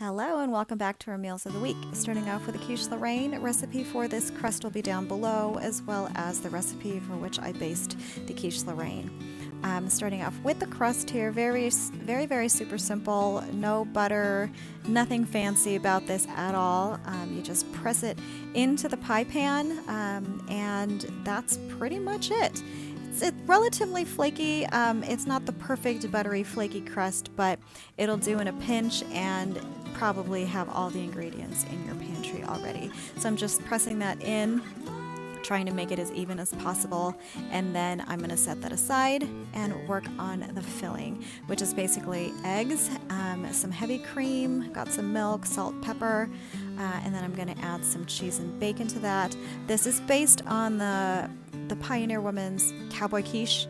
Hello and welcome back to our Meals of the Week. Starting off with a Quiche Lorraine recipe for this crust will be down below, as well as the recipe for which I based the Quiche Lorraine. Starting off with the crust here, very super simple, no butter, nothing fancy about this at all. You just press it into the pie pan and that's pretty much it. It's relatively flaky. It's not the perfect buttery flaky crust, but it'll do in a pinch and probably have all the ingredients in your pantry already. So I'm just pressing that in, trying to make it as even as possible, and then I'm going to set that aside and work on the filling, which is basically eggs, some heavy cream, got some milk, salt, pepper, and then I'm going to add some cheese and bacon to that. This is based on the Pioneer Woman's Cowboy Quiche,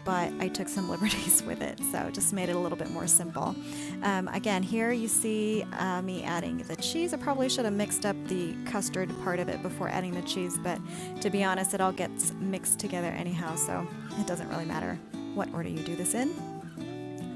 but I took some liberties with it, so just made it a little bit more simple. Again, here you see me adding the cheese. I probably should have mixed up the custard part of it before adding the cheese, but to be honest, it all gets mixed together anyhow, so it doesn't really matter what order you do this in.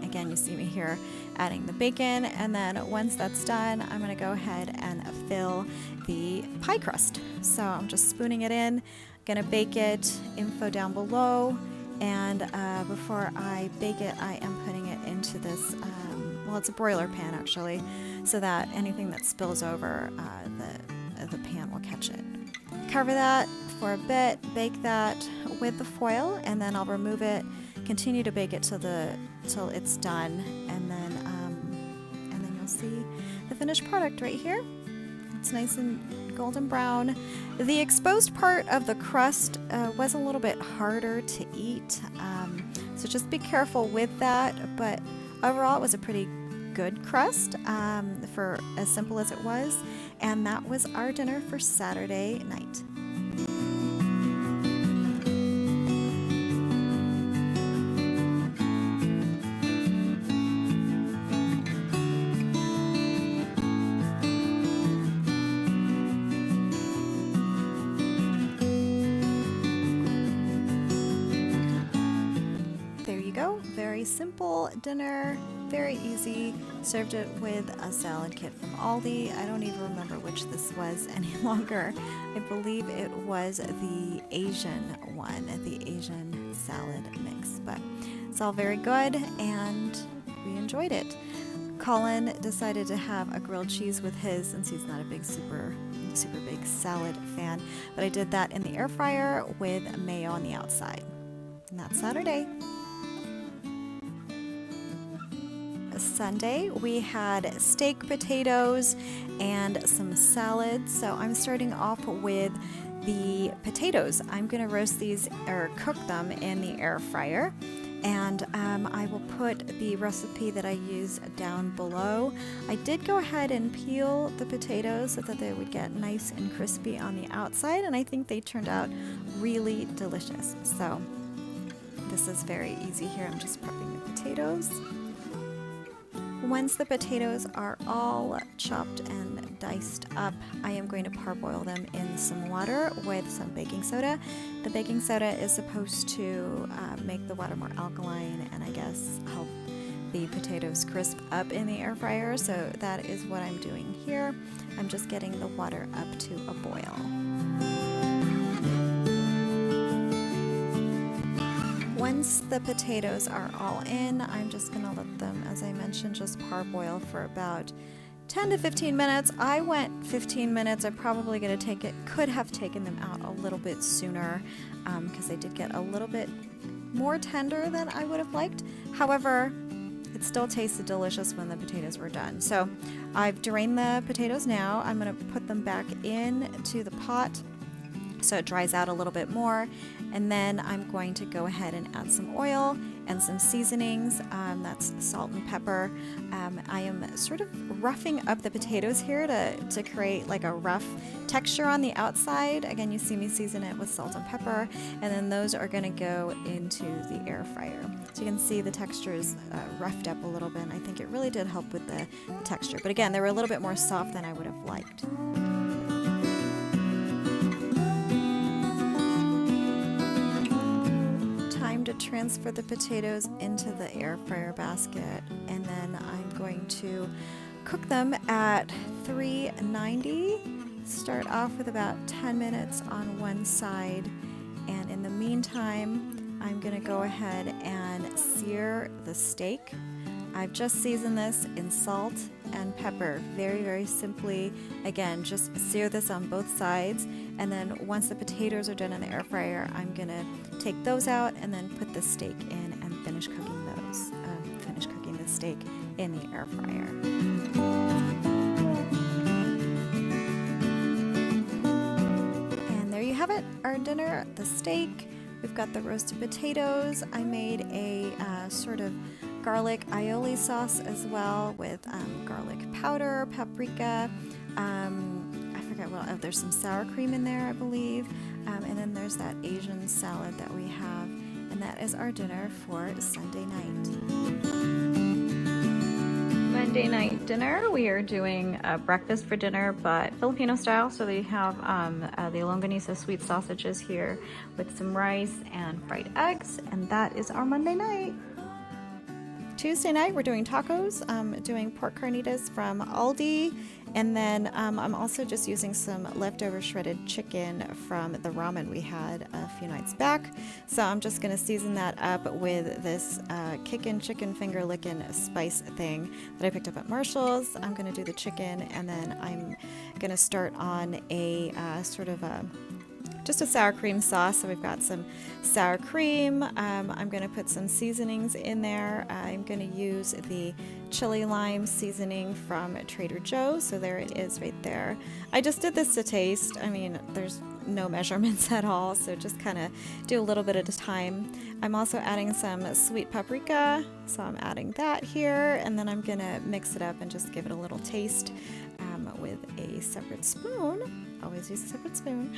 Again, you see me here adding the bacon, and then once that's done, I'm going to go ahead and fill the pie crust. So I'm just spooning it in, going to bake it, info down below. And before I bake it, I am putting it into this, well, it's a broiler pan actually, so that anything that spills over, the pan will catch it. Cover that for a bit, bake that with the foil, and then I'll remove it, continue to bake it till it's done, and then you'll see the finished product right here. It's nice and golden brown. The exposed part of the crust was a little bit harder to eat, so just be careful with that, but overall it was a pretty good crust for as simple as it was, and that was our dinner for Saturday night. Very simple dinner, very easy. Served it with a salad kit from Aldi. I don't even remember which this was any longer. I believe it was the Asian one, the Asian salad mix, but it's all very good and we enjoyed it. Colin decided to have a grilled cheese with his, since he's not a big super big salad fan, but I did that in the air fryer with mayo on the outside. And that's Saturday. Sunday we had steak, potatoes, and some salad. So I'm starting off with the potatoes. I'm going to roast these or cook them in the air fryer, and I will put the recipe that I use down below. I did go ahead and peel the potatoes so that they would get nice and crispy on the outside, and I think they turned out really delicious. So this is very easy here. I'm just prepping the potatoes. Once the potatoes are all chopped and diced up, I am going to parboil them in some water with some baking soda. The baking soda is supposed to make the water more alkaline and I guess help the potatoes crisp up in the air fryer. So that is what I'm doing here. I'm just getting the water up to a boil. Once the potatoes are all in, I'm just going to let them, as I mentioned, just parboil for about 10 to 15 minutes. I went 15 minutes. I probably could have taken them out a little bit sooner because they did get a little bit more tender than I would have liked. However, it still tasted delicious when the potatoes were done. So I've drained the potatoes now. I'm going to put them back into the pot so it dries out a little bit more, and then I'm going to go ahead and add some oil and some seasonings. That's salt and pepper. I am sort of roughing up the potatoes here to create like a rough texture on the outside. Again, you see me season it with salt and pepper, and then those are going to go into the air fryer. So you can see the texture is roughed up a little bit, and I think it really did help with the texture. But again, they were a little bit more soft than I would have liked. To transfer the potatoes into the air fryer basket, and then I'm going to cook them at 390. Start off with about 10 minutes on one side, and in the meantime, I'm going to go ahead and sear the steak. I've just seasoned this in salt and pepper, very, very simply. Again, just sear this on both sides, and then once the potatoes are done in the air fryer, I'm going to take those out and then put the steak in and finish cooking those. Finish cooking the steak in the air fryer. And there you have it, our dinner, the steak. We've got the roasted potatoes. I made a sort of garlic aioli sauce as well with garlic powder, paprika. I forget what, there's some sour cream in there, I believe. And then there's that Asian salad that we have. And that is our dinner for Sunday night. Monday night dinner, we are doing breakfast for dinner, but Filipino style. So they have the Longanisa sweet sausages here with some rice and fried eggs. And that is our Monday night. Tuesday night, we're doing tacos. I'm doing pork carnitas from Aldi, and then I'm also just using some leftover shredded chicken from the ramen we had a few nights back. So I'm just going to season that up with this kickin' chicken finger lickin' spice thing that I picked up at Marshall's. I'm going to do the chicken, and then I'm going to start on a sort of just a sour cream sauce. So we've got some sour cream. I'm going to put some seasonings in there. I'm going to use the chili lime seasoning from Trader Joe's. So there it is right there. I just did this to taste. I mean, there's no measurements at all, so just kind of do a little bit at a time. I'm also adding some sweet paprika, so I'm adding that here, and then I'm going to mix it up and just give it a little taste with a separate spoon. Always use a separate spoon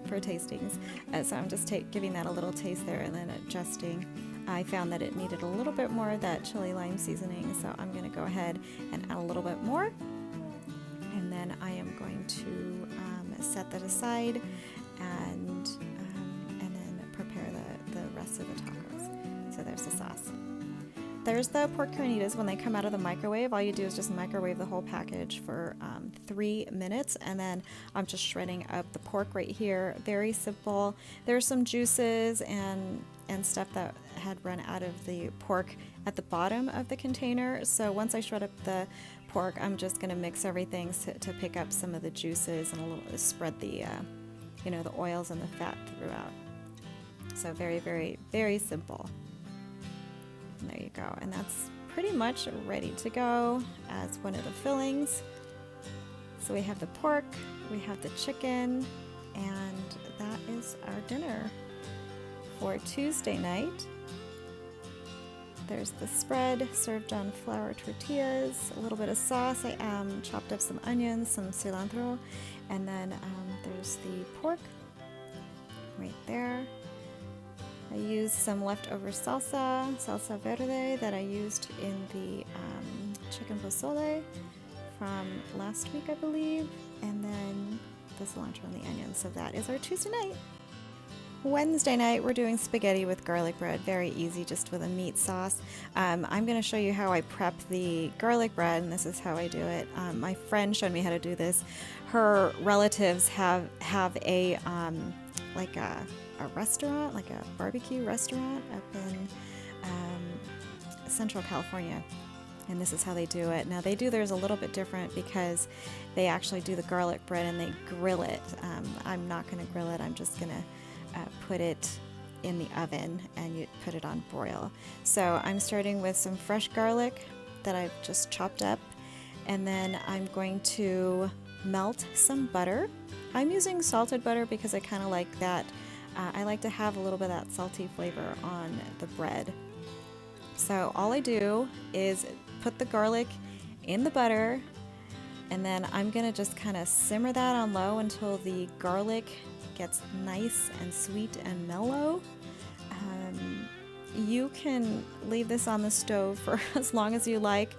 for tastings. So I'm just giving that a little taste there and then adjusting. I found that it needed a little bit more of that chili lime seasoning, so I'm going to go ahead and add a little bit more. And then I am going to set that aside and then prepare the rest of the tacos. So there's the sauce. There's the pork carnitas. When they come out of the microwave, all you do is just microwave the whole package for 3 minutes, and then I'm just shredding up the pork right here. Very simple. There's some juices and stuff that had run out of the pork at the bottom of the container. So once I shred up the pork, I'm just going to mix everything to pick up some of the juices and spread the the oils and the fat throughout. So very, very, very simple. And there you go, and that's pretty much ready to go as one of the fillings. So we have the pork, we have the chicken, and that is our dinner for Tuesday night. There's the spread served on flour tortillas, a little bit of sauce. I chopped up some onions, some cilantro, and then there's the pork right there. I used some leftover salsa verde that I used in the chicken pozole from last week, I believe, and then the cilantro and the onions. So that is our Tuesday night. Wednesday night, we're doing spaghetti with garlic bread. Very easy, just with a meat sauce. I'm going to show you how I prep the garlic bread, and this is how I do it. My friend showed me how to do this. Her relatives have a like a restaurant, like a barbecue restaurant up in Central California, and this is how they do it. Now they do theirs a little bit different because they actually do the garlic bread and they grill it. I'm not going to grill it. I'm just going to put it in the oven and you put it on broil. So I'm starting with some fresh garlic that I've just chopped up, and then I'm going to melt some butter. I'm using salted butter because I kind of like that. I like to have a little bit of that salty flavor on the bread. So all I do is put the garlic in the butter, and then I'm going to just kind of simmer that on low until the garlic gets nice and sweet and mellow. You can leave this on the stove for as long as you like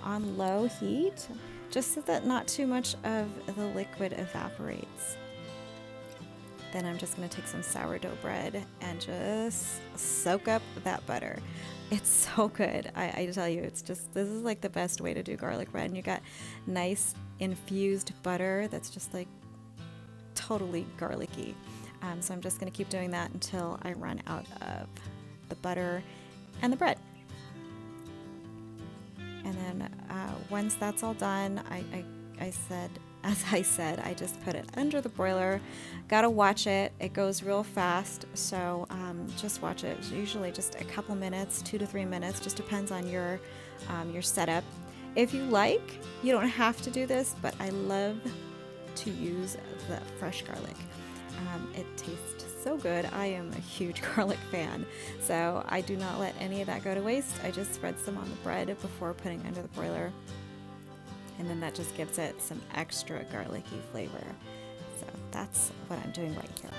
on low heat, just so that not too much of the liquid evaporates. Then I'm just going to take some sourdough bread and just soak up that butter. It's so good. I tell you, this is like the best way to do garlic bread. And you got nice infused butter that's just like totally garlicky. So I'm just going to keep doing that until I run out of the butter and the bread. And then once that's all done, as I said, I just put it under the broiler. Gotta watch it. It goes real fast, so just watch it. It's usually just a couple minutes, 2 to 3 minutes, just depends on your setup. If you like, you don't have to do this, but I love to use the fresh garlic. It tastes so good. I am a huge garlic fan, so I do not let any of that go to waste. I just spread some on the bread before putting under the broiler. And then that just gives it some extra garlicky flavor. So that's what I'm doing right here.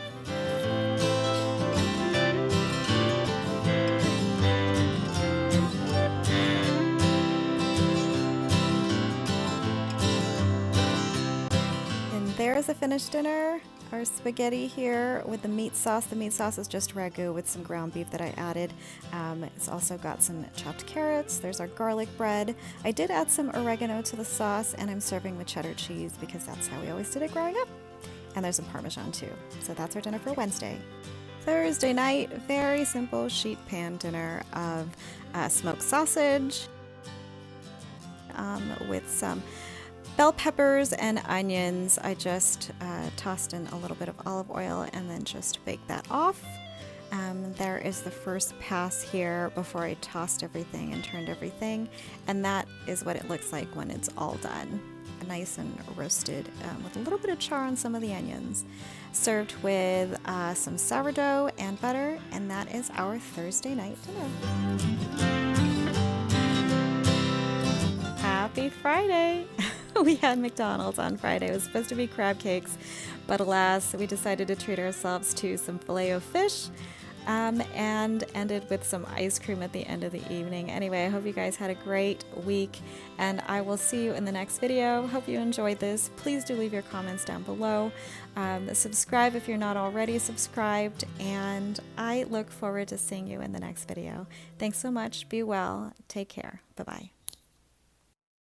And there's a finished dinner. Our spaghetti here with the meat sauce. The meat sauce is just ragu with some ground beef that I added. It's also got some chopped carrots. There's our garlic bread. I did add some oregano to the sauce, and I'm serving with cheddar cheese because that's how we always did it growing up. And there's some Parmesan too. So that's our dinner for Wednesday. Thursday night, very simple sheet pan dinner of smoked sausage with some bell peppers and onions. I just tossed in a little bit of olive oil and then just bake that off. There is the first pass here before I tossed everything and turned everything, and that is what it looks like when it's all done. Nice and roasted with a little bit of char on some of the onions. Served with some sourdough and butter, and that is our Thursday night dinner. Happy Friday! We had McDonald's on Friday. It was supposed to be crab cakes, but alas, we decided to treat ourselves to some filet-o-fish and ended with some ice cream at the end of the evening. Anyway, I hope you guys had a great week, and I will see you in the next video. Hope you enjoyed this. Please do leave your comments down below. Subscribe if you're not already subscribed, and I look forward to seeing you in the next video. Thanks so much. Be well. Take care. Bye-bye.